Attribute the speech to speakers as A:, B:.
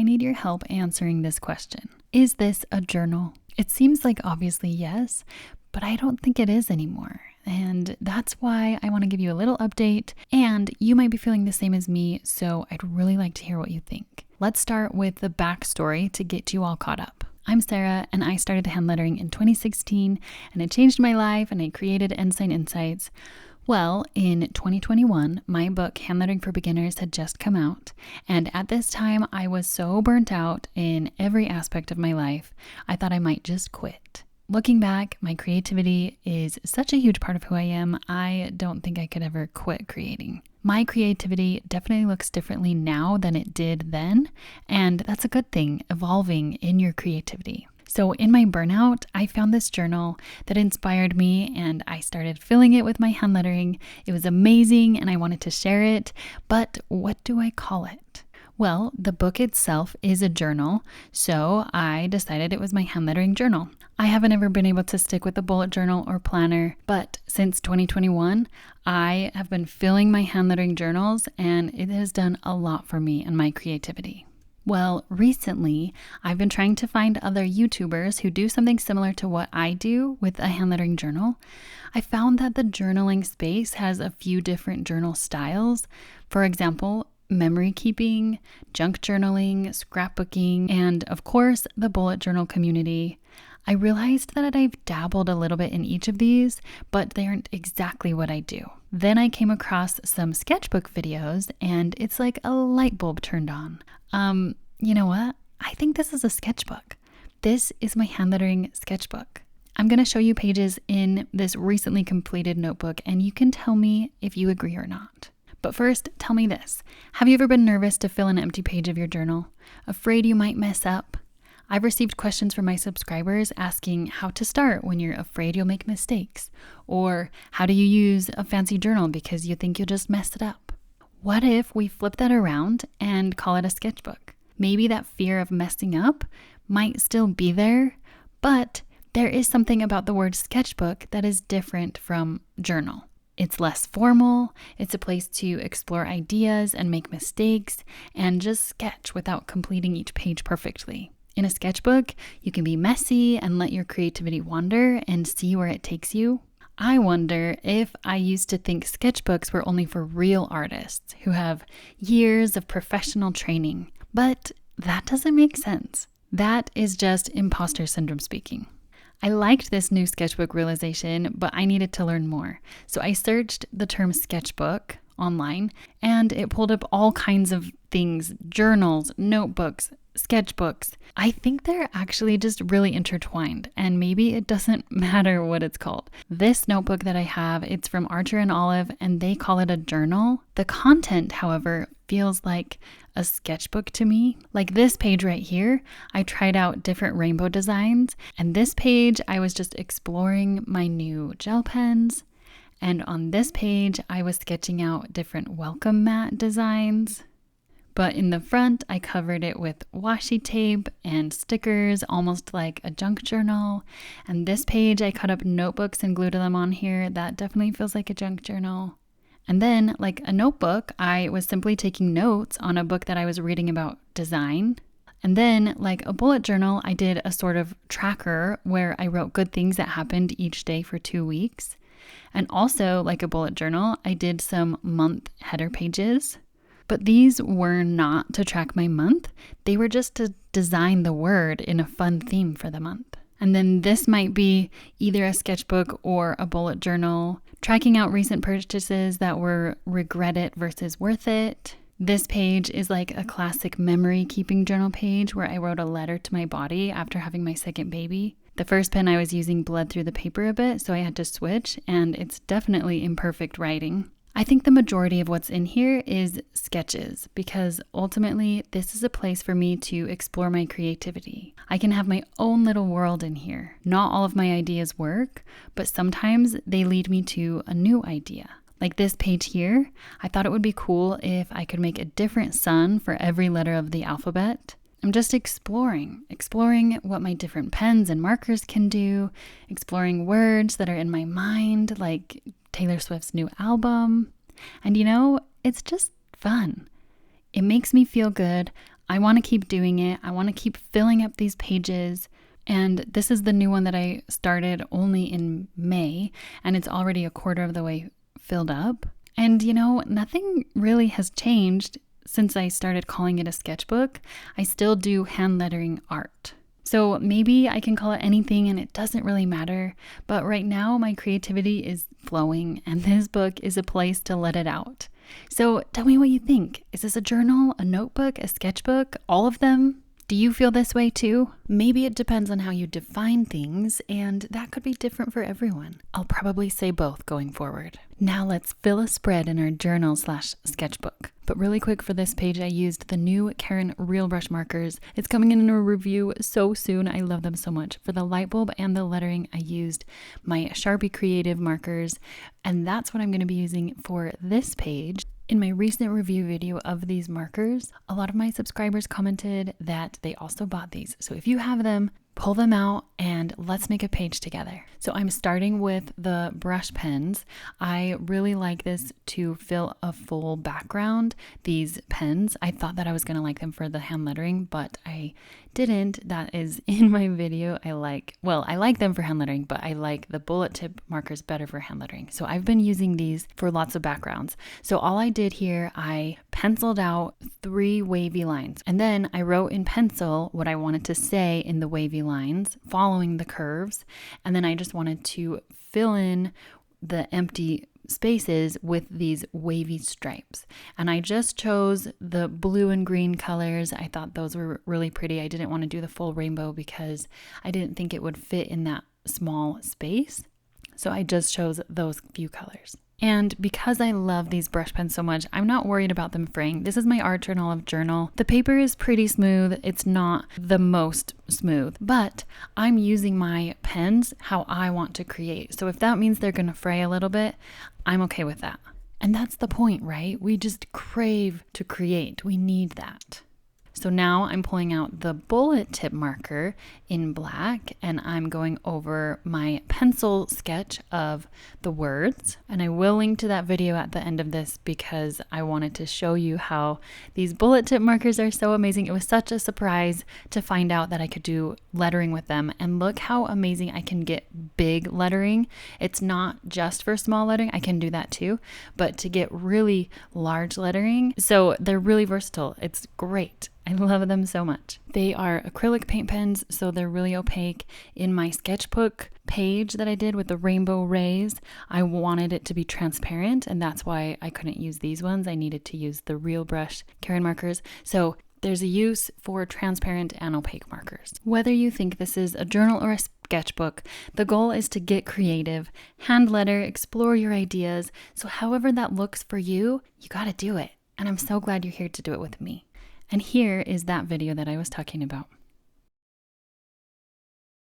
A: I need your help answering this question. Is this a journal? It seems like obviously yes, but I don't think it is anymore. And that's why I want to give you a little update, and you might be feeling the same as me, so I'd really like to hear what you think. Let's start with the backstory to get you all caught up. I'm Sarah, and I started hand lettering in 2016, and it changed my life, and I created Ensign Insights. Well, in 2021, my book, Hand Lettering for Beginners, had just come out, and at this time, I was so burnt out in every aspect of my life, I thought I might just quit. Looking back, my creativity is such a huge part of who I am, I don't think I could ever quit creating. My creativity definitely looks differently now than it did then, and that's a good thing, evolving in your creativity. So in my burnout, I found this journal that inspired me, and I started filling it with my hand lettering. It was amazing, and I wanted to share it, but what do I call it? Well, the book itself is a journal, so I decided it was my hand lettering journal. I haven't ever been able to stick with a bullet journal or planner, but since 2021, I have been filling my hand lettering journals, and it has done a lot for me and my creativity. Well, recently, I've been trying to find other YouTubers who do something similar to what I do with a hand lettering journal. I found that the journaling space has a few different journal styles. For example, memory keeping, junk journaling, scrapbooking, and of course, the bullet journal community. I realized that I've dabbled a little bit in each of these, but they aren't exactly what I do. Then I came across some sketchbook videos, and it's like a light bulb turned on. You know what? I think this is a sketchbook. This is my hand lettering sketchbook. I'm going to show you pages in this recently completed notebook, and you can tell me if you agree or not. But first, tell me this. Have you ever been nervous to fill an empty page of your journal? Afraid you might mess up? I've received questions from my subscribers asking how to start when you're afraid you'll make mistakes, or how do you use a fancy journal because you think you'll just mess it up? What if we flip that around and call it a sketchbook? Maybe that fear of messing up might still be there, but there is something about the word sketchbook that is different from journal. It's less formal, it's a place to explore ideas and make mistakes, and just sketch without completing each page perfectly. In a sketchbook, you can be messy and let your creativity wander and see where it takes you. I wonder if I used to think sketchbooks were only for real artists who have years of professional training, but that doesn't make sense. That is just imposter syndrome speaking. I liked this new sketchbook realization, but I needed to learn more. So I searched the term sketchbook online, and it pulled up all kinds of things: journals, notebooks, sketchbooks. I think they're actually just really intertwined, and maybe it doesn't matter what it's called. This notebook that I have, it's from Archer and Olive, and they call it a journal. The content, however, feels like a sketchbook to me. Like this page right here, I tried out different rainbow designs, and this page, I was just exploring my new gel pens. And on this page, I was sketching out different welcome mat designs. But in the front, I covered it with washi tape and stickers, almost like a junk journal. And this page, I cut up notebooks and glued them on here. That definitely feels like a junk journal. And then, like a notebook, I was simply taking notes on a book that I was reading about design. And then, like a bullet journal, I did a sort of tracker where I wrote good things that happened each day for 2 weeks. And also, like a bullet journal, I did some month header pages. But these were not to track my month. They were just to design the word in a fun theme for the month. And then this might be either a sketchbook or a bullet journal, tracking out recent purchases that were regret it versus worth it. This page is like a classic memory keeping journal page where I wrote a letter to my body after having my second baby. The first pen I was using bled through the paper a bit, so I had to switch, and it's definitely imperfect writing. I think the majority of what's in here is sketches, because ultimately this is a place for me to explore my creativity. I can have my own little world in here. Not all of my ideas work, but sometimes they lead me to a new idea. Like this page here, I thought it would be cool if I could make a different sun for every letter of the alphabet. I'm just exploring what my different pens and markers can do, exploring words that are in my mind, like Taylor Swift's new album. And you know, it's just fun. It makes me feel good. I want to keep doing it. I want to keep filling up these pages. And this is the new one that I started only in May, and it's already a quarter of the way filled up. And nothing really has changed since I started calling it a sketchbook. I still do hand lettering art. So maybe I can call it anything and it doesn't really matter. But right now my creativity is flowing and this book is a place to let it out. So tell me what you think. Is this a journal, a notebook, a sketchbook, all of them? Do you feel this way too? Maybe it depends on how you define things, and that could be different for everyone. I'll probably say both going forward. Now let's fill a spread in our journal/sketchbook. But really quick for this page, I used the new Karen Real Brush markers. It's coming in a review so soon. I love them so much. For the light bulb and the lettering, I used my Sharpie Creative markers, and that's what I'm going to be using for this page. In my recent review video of these markers, a lot of my subscribers commented that they also bought these. So if you have them, pull them out and let's make a page together. So I'm starting with the brush pens. I really like this to fill a full background, these pens. I thought that I was going to like them for the hand lettering, but I didn't. That is in my video. I like them for hand lettering, but I like the bullet tip markers better for hand lettering. So I've been using these for lots of backgrounds. So all I did here, I penciled out 3 wavy lines, and then I wrote in pencil what I wanted to say in the wavy lines, following the curves, and then I just wanted to fill in the empty spaces with these wavy stripes. And I just chose the blue and green colors. I thought those were really pretty. I didn't want to do the full rainbow because I didn't think it would fit in that small space. So I just chose those few colors. And because I love these brush pens so much, I'm not worried about them fraying. This is my art journal. The paper is pretty smooth. It's not the most smooth, but I'm using my pens how I want to create. So if that means they're going to fray a little bit, I'm okay with that. And that's the point, right? We just crave to create. We need that. So now I'm pulling out the bullet tip marker in black and I'm going over my pencil sketch of the words. And I will link to that video at the end of this because I wanted to show you how these bullet tip markers are so amazing. It was such a surprise to find out that I could do lettering with them. And look how amazing I can get big lettering. It's not just for small lettering. I can do that too, but to get really large lettering. So they're really versatile. It's great. I love them so much. They are acrylic paint pens, so they're really opaque. In my sketchbook page that I did with the rainbow rays, I wanted it to be transparent, and that's why I couldn't use these ones. I needed to use the Real Brush Karen markers. So there's a use for transparent and opaque markers. Whether you think this is a journal or a sketchbook, the goal is to get creative, hand letter, explore your ideas. So however that looks for you, you gotta do it. And I'm so glad you're here to do it with me. And here is that video that I was talking about.